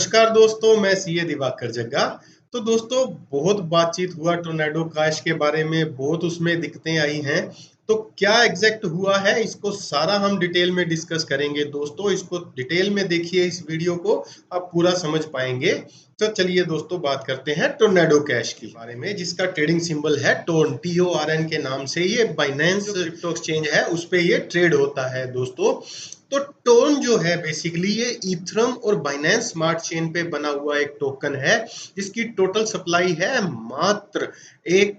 नमस्कार दोस्तों, मैं सीए दिवाकर जग्गा। तो दोस्तों बहुत बातचीत हुआ टोर्नेडो क्रैश के बारे में, बहुत उसमें दिक्कतें आई हैं। तो क्या एग्जैक्ट हुआ है, इसको सारा हम डिटेल में डिस्कस करेंगे दोस्तों। इसको डिटेल में देखिए, इस वीडियो को आप पूरा समझ पाएंगे। तो चलिए दोस्तों बात करते हैं टोर्नेडो कैश के बारे में, जिसका ट्रेडिंग सिंबल है टोन, TORN के नाम से। ये बाइनेंस क्रिप्टो एक्सचेंज है, उस पे ये ट्रेड होता है दोस्तों। तो टोन जो है बेसिकली ये इथरम और बाइनेंस स्मार्ट चेन पे बना हुआ एक टोकन है, जिसकी टोटल सप्लाई है मात्र 1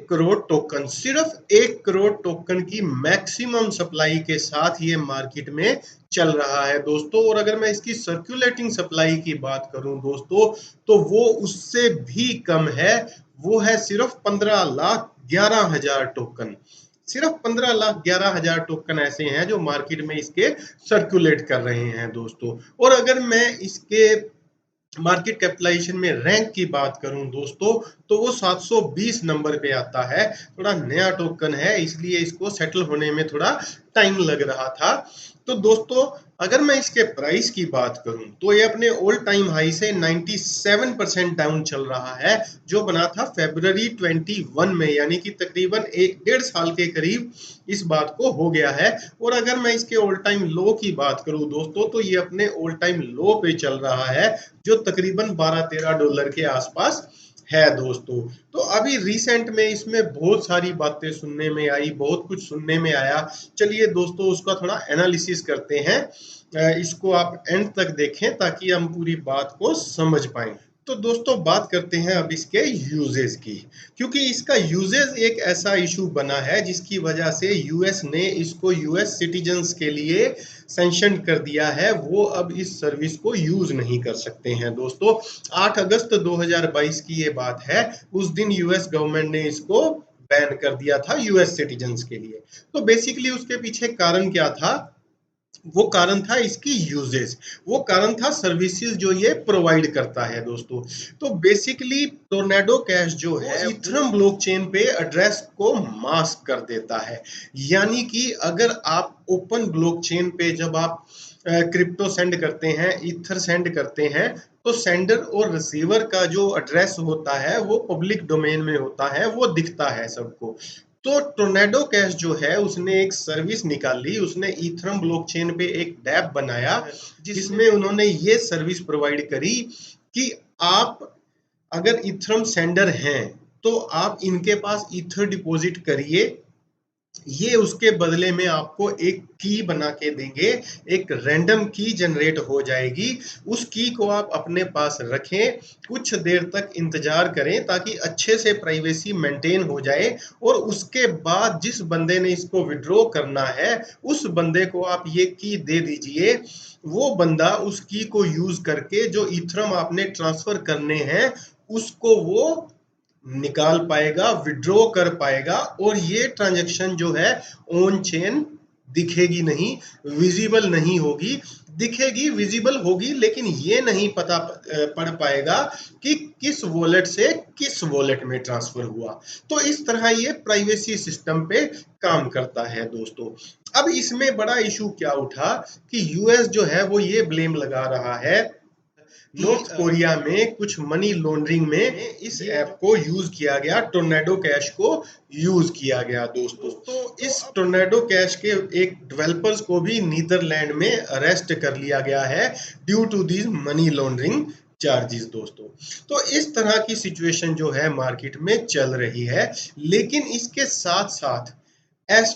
करोड़ टोकन। सिर्फ 1 करोड़ टोकन की मैक्सिमम सप्लाई के साथ ये मार्केट में चल रहा है दोस्तों। और अगर मैं इसकी सर्कुलेटिंग सप्लाई की बात करूं दोस्तों, तो वो उससे भी कम है। वो है सिर्फ 15,11,000 टोकन। सिर्फ 15,11,000 टोकन ऐसे हैं जो मार्केट में इसके सर्कुलेट कर रहे हैं दोस्तों। और अगर मैं इसके मार्केट कैपिटलाइजेशन में रैंक की बात करूं दोस्तों, तो वो 720 नंबर पे आता है। थोड़ा नया टोकन है, इसलिए इसको सेटल होने में थोड़ा टाइम लग रहा था। तो दोस्तों अगर मैं इसके प्राइस की बात करूं, तो ये अपने ऑल टाइम हाई से 97% डाउन चल रहा है, जो बना था February 21 में, यानी कि तकरीबन 1.5 साल के करीब इस बात को हो गया है। और अगर मैं इसके ऑल टाइम लो की बात करूं दोस्तों, तो ये अपने ऑल टाइम लो पे चल रहा है, जो तकरीबन $12-13 के आसपास है दोस्तों। तो अभी रिसेंट में इसमें बहुत सारी बातें सुनने में आई, बहुत कुछ सुनने में आया। चलिए दोस्तों उसका थोड़ा एनालिसिस करते हैं। इसको आप एंड तक देखें ताकि हम पूरी बात को समझ पाएं। तो दोस्तों बात करते हैं अब इसके यूजेस की, क्योंकि इसका यूजेस एक ऐसा इशू बना है जिसकी वजह से यूएस ने इसको यूएस सिटीजन्स के लिए सैंक्शन कर दिया है। वो अब इस सर्विस को यूज नहीं कर सकते हैं दोस्तों। 8 अगस्त 2022 की ये बात है, उस दिन यूएस गवर्नमेंट ने इसको बैन कर दिया था यूएस सिटीजन्स के लिए। तो बेसिकली उसके पीछे कारण क्या था? वो कारण था इसकी यूजेस, वो कारण था सर्विसेज जो ये प्रोवाइड करता है दोस्तों। तो बेसिकली टोर्नेडो कैश जो है इथरम ब्लॉकचेन पे एड्रेस को मास्क कर देता है। यानी कि अगर आप ओपन ब्लॉकचेन पे जब आप क्रिप्टो सेंड करते हैं, इथर सेंड करते हैं, तो सेंडर और रिसीवर का जो एड्रेस होता है वो पब्लिक डोमेन में होता है, वो दिखता है सबको। तो टोर्नेडो कैश जो है उसने एक सर्विस निकाली, उसने इथरम ब्लॉकचेन पे एक डैप बनाया, जिसमें उन्होंने ये सर्विस प्रोवाइड करी कि आप अगर इथरम सेंडर हैं तो आप इनके पास ईथर डिपॉजिट करिए, ये उसके बदले में आपको एक की बना के देंगे। एक रैंडम की जनरेट हो जाएगी, उस की को आप अपने पास रखें, कुछ देर तक इंतजार करें ताकि अच्छे से प्राइवेसी मेंटेन हो जाए। और उसके बाद जिस बंदे ने इसको विड्रॉ करना है, उस बंदे को आप ये की दे दीजिए। वो बंदा उस की को यूज करके जो इथरम आपने ट्रांसफर करने हैं उसको वो निकाल पाएगा, विड्रॉ कर पाएगा। और ये ट्रांजैक्शन जो है ऑन चेन दिखेगी नहीं, विजिबल नहीं होगी। दिखेगी, विजिबल होगी, लेकिन ये नहीं पता पड़ पाएगा कि किस वॉलेट से किस वॉलेट में ट्रांसफर हुआ। तो इस तरह ये प्राइवेसी सिस्टम पे काम करता है दोस्तों। अब इसमें बड़ा इशू क्या उठा कि यूएस जो है वो ये ब्लेम लगा रहा है नॉर्थ कोरिया में कुछ मनी लॉन्ड्रिंग में इस ऐप को यूज किया गया, टोर्नेडो कैश को यूज किया गया दोस्तों। तो इस टोर्नेडो कैश के एक डेवलपर्स को भी नीदरलैंड में अरेस्ट कर लिया गया है due to this money laundering charges दोस्तों। तो इस तरह की सिचुएशन जो है मार्केट में चल रही है। लेकिन इसके साथ साथ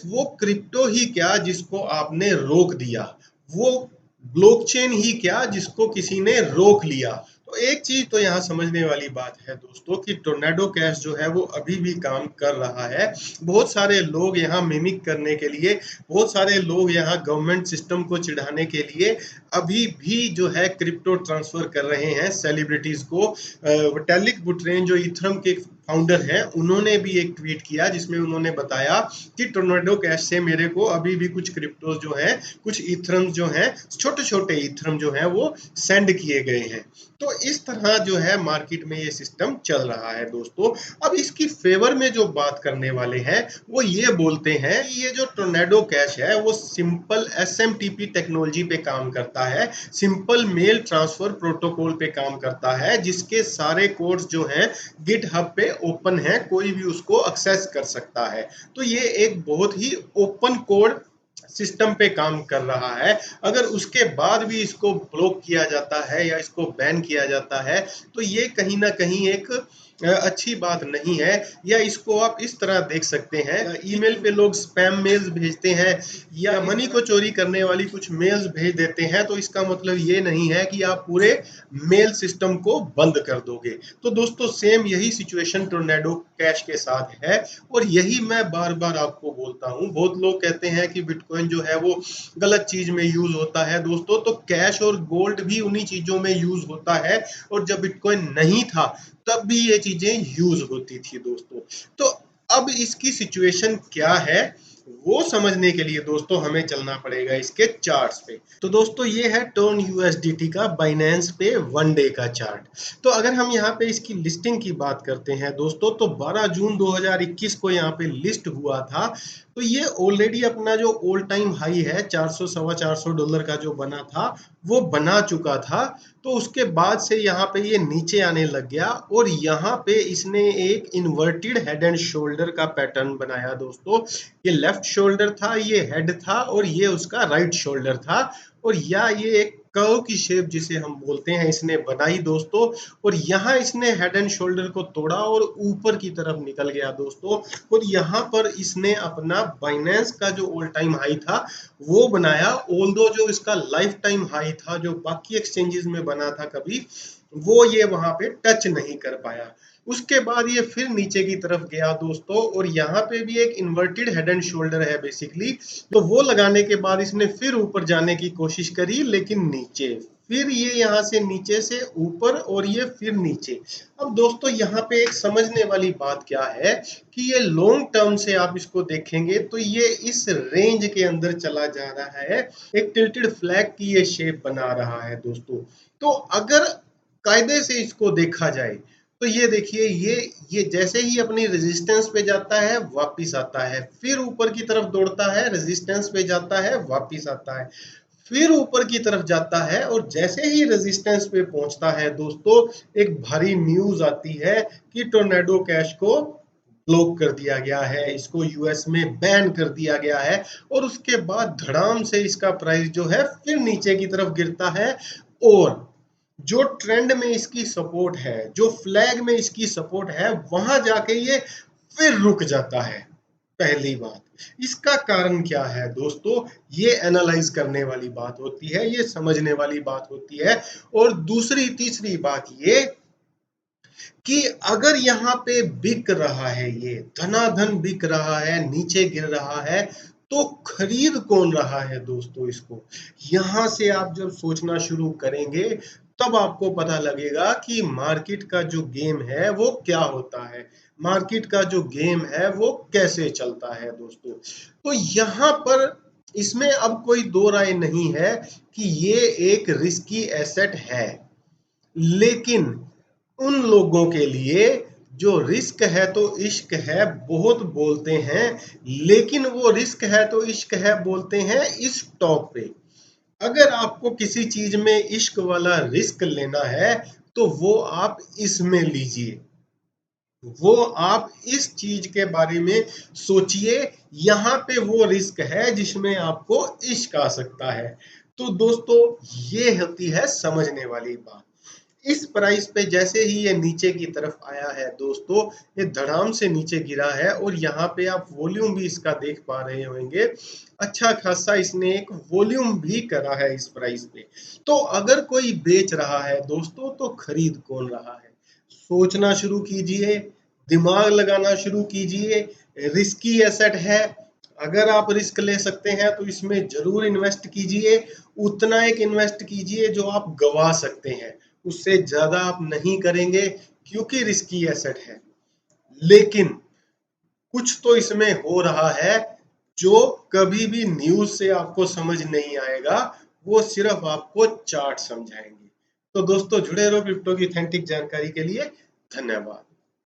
वो क्रिप्टो ही क्या जिसको आपने रोक दिया, वो ब्लॉकचेन ही क्या जिसको किसी ने रोक लिया। तो एक चीज तो यहाँ समझने वाली बात है दोस्तों कि टोर्नेडो कैश जो है वो अभी भी काम कर रहा है। बहुत सारे लोग यहाँ मिमिक करने के लिए, बहुत सारे लोग यहाँ गवर्नमेंट सिस्टम को चिढ़ाने के लिए अभी भी जो है क्रिप्टो ट्रांसफर कर रहे हैं सेलिब्रिटीज को। विटालिक बुटेरिन जो इथरम के फाउंडर हैं, उन्होंने भी एक ट्वीट किया जिसमें उन्होंने बताया कि टोर्नेडो कैश से मेरे को अभी भी कुछ क्रिप्टोज जो हैं, कुछ इथरम जो हैं, छोटे-छोटे इथरम जो हैं वो सेंड किए गए हैं। तो इस तरह जो है मार्केट में ये सिस्टम चल रहा है दोस्तों। अब इसकी फेवर में जो बात करने वाले हैं, वो ये बोलते हैं कि ये जो टोर्नेडो कैश है वो सिंपल एसएमटीपी टेक्नोलॉजी पे काम करता है, सिंपल मेल ट्रांसफर प्रोटोकॉल पे काम करता है, जिसके सारे कोड्स जो हैं गिटहब पे ओपन है, कोई भी उसको एक्सेस कर सकता है। तो ये एक बहुत ही ओपन कोड सिस्टम पे काम कर रहा है। अगर उसके बाद भी इसको ब्लॉक किया जाता है या इसको बैन किया जाता है, तो ये कहीं ना कहीं एक अच्छी बात नहीं है। या इसको आप इस तरह देख सकते हैं, ईमेल पे लोग स्पैम मेल्स भेजते हैं या मनी को चोरी करने वाली कुछ मेल्स भेज देते हैं, तो इसका मतलब ये नहीं है कि आप पूरे मेल सिस्टम को बंद कर दोगे। तो दोस्तों सेम यही सिचुएशन टोर्नेडो कैश के साथ है, और यही मैं बार बार आपको बोलता हूँ। बहुत लोग कहते हैं कि बिटकॉइन जो है वो गलत चीज में यूज होता है दोस्तों, तो कैश और गोल्ड भी उन्हीं चीजों में यूज होता है, और जब बिटकॉइन नहीं था तब भी ये चीजें यूज होती थी दोस्तों। तो अब इसकी सिचुएशन क्या है वो समझने के लिए दोस्तों हमें चलना पड़ेगा इसके चार्ट्स पे। तो दोस्तों ये है टर्न यूएसडीटी का बाइनेंस पे 1 डे का चार्ट। तो अगर हम यहाँ पे इसकी लिस्टिंग की बात करते हैं दोस्तों, तो 12 जून 2021 को यहाँ पे लिस्ट हुआ था। तो ये ऑलरेडी अपना जो ऑल टाइम हाई है 400 सवा $400 का जो बना था वो बना चुका था। तो उसके बाद से यहाँ पे ये नीचे आने लग गया, और यहाँ पे इसने एक इन्वर्टेड हेड एंड शोल्डर का पैटर्न बनाया दोस्तों। ये लेफ्ट शोल्डर था, ये हेड था, और ये उसका राइट शोल्डर था, और या ये एक कर्व की शेप जिसे हम बोलते हैं इसने बनाई दोस्तों। और यहाँ इसने हेड एंड शोल्डर को तोड़ा और ऊपर की तरफ निकल गया दोस्तों। और यहाँ पर इसने अपना बाइनेंस का जो ऑल टाइम हाई था वो बनाया, ऑल्दो जो इसका लाइफ टाइम हाई था जो बाकी एक्सचेंजेस में बना था कभी, वो ये वहां पे टच नहीं कर पाया। उसके बाद ये फिर नीचे की तरफ गया दोस्तों, और यहाँ पे भी एक इन्वर्टेड हेड एंड शोल्डर है बेसिकली। तो वो लगाने के बाद इसने फिर ऊपर जाने की कोशिश करी, लेकिन नीचे, फिर ये यहाँ से नीचे से ऊपर, और ये फिर नीचे। अब दोस्तों यहाँ पे एक समझने वाली बात क्या है कि ये लॉन्ग टर्म से आप इसको देखेंगे तो ये इस रेंज के अंदर चला जा रहा है, एक टिल्टेड फ्लैग की ये शेप बना रहा है दोस्तों। तो अगर कायदे से इसको देखा जाए तो ये देखिए, ये जैसे ही अपनी रेजिस्टेंस पे जाता है वापिस आता है, फिर ऊपर की तरफ दौड़ता है, रेजिस्टेंस पे जाता है वापिस आता है, फिर ऊपर की तरफ जाता है, और जैसे ही रेजिस्टेंस पे पहुंचता है दोस्तों, एक भारी न्यूज आती है कि टोर्नेडो कैश को ब्लॉक कर दिया गया है, इसको यूएस में बैन कर दिया गया है। और उसके बाद धड़ाम से इसका प्राइस जो है फिर नीचे की तरफ गिरता है, और जो ट्रेंड में इसकी सपोर्ट है, जो फ्लैग में इसकी सपोर्ट है, वहां जाके ये फिर रुक जाता है। पहली बात, इसका कारण क्या है दोस्तों, ये एनालाइज करने वाली बात होती है, ये समझने वाली बात होती है। और दूसरी तीसरी बात ये कि अगर यहाँ पे बिक रहा है, ये धनाधन बिक रहा है, नीचे गिर रहा है, तो खरीद कौन रहा है दोस्तों इसको। यहाँ से आप जब सोचना शुरू करेंगे तब आपको पता लगेगा कि मार्केट का जो गेम है वो क्या होता है, मार्केट का जो गेम है वो कैसे चलता है दोस्तों। तो यहाँ पर इसमें अब कोई दो राय नहीं है कि ये एक रिस्की एसेट है, लेकिन उन लोगों के लिए जो रिस्क है तो इश्क है बहुत बोलते हैं, लेकिन वो रिस्क है तो इश्क है बोलते हैं इस टॉप पे। अगर आपको किसी चीज में इश्क वाला रिस्क लेना है तो वो आप इसमें लीजिए, वो आप इस चीज के बारे में सोचिए, यहाँ पे वो रिस्क है जिसमें आपको इश्क आ सकता है। तो दोस्तों ये होती है समझने वाली बात। इस प्राइस पे जैसे ही ये नीचे की तरफ आया है दोस्तों, ये धड़ाम से नीचे गिरा है, और यहाँ पे आप वॉल्यूम भी इसका देख पा रहे होंगे, अच्छा खासा इसने एक वॉल्यूम भी करा है इस प्राइस पे। तो अगर कोई बेच रहा है दोस्तों तो खरीद कौन रहा है, सोचना शुरू कीजिए, दिमाग लगाना शुरू कीजिए। रिस्की एसेट है, अगर आप रिस्क ले सकते हैं तो इसमें जरूर इन्वेस्ट कीजिए, उतना एक इन्वेस्ट कीजिए जो आप गवा सकते हैं, उससे ज्यादा आप नहीं करेंगे क्योंकि रिस्की एसेट है। लेकिन कुछ तो इसमें हो रहा है जो कभी भी न्यूज से आपको समझ नहीं आएगा, वो सिर्फ आपको चार्ट समझाएंगे। तो दोस्तों जुड़े रहो क्रिप्टो की ऑथेंटिक जानकारी के लिए। धन्यवाद।